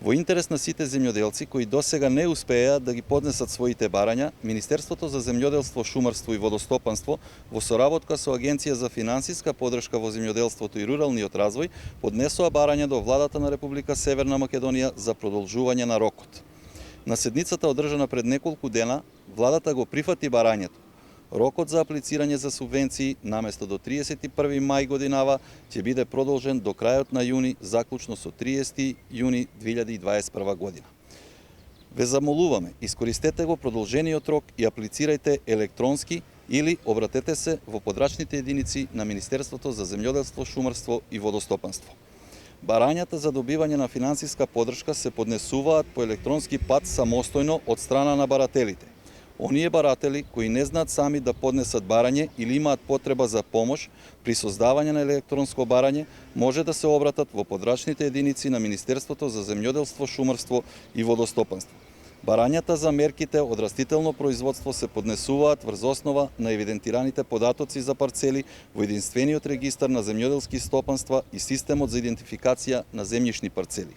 Во интерес на сите земјоделци кои досега не успеа да ги поднесат своите барања, Министерството за земјоделство, шумарство и водостопанство во соработка со Агенција за финансиска подршка во земјоделството и руралниот развој поднесоа барања до владата на Република Северна Македонија за продолжување на рокот. На седницата одржана пред неколку дена, владата го прифати барањето. Рокот за аплицирање за субвенции наместо до 31 мај годинава ќе биде продолжен до крајот на јуни, заклучно со 30 јуни 2021 година. Ве замолуваме, искористете го продолжениот рок и аплицирајте електронски или обратете се во подрачните единици на Министерството за земјоделство, шумарство и водостопанство. Барањата за добивање на финансиска подршка се поднесуваат по електронски пат самостојно од страна на барателите. Оние баратели кои не знаат сами да поднесат барање или имаат потреба за помош при создавање на електронско барање, може да се обратат во подрачните единици на Министерството за земјоделство, шумарство и водостопанство. Барањата за мерките од растително производство се поднесуваат врз основа на евидентираните податоци за парцели во единствениот регистар на земјоделски стопанства и системот за идентификација на земјишни парцели.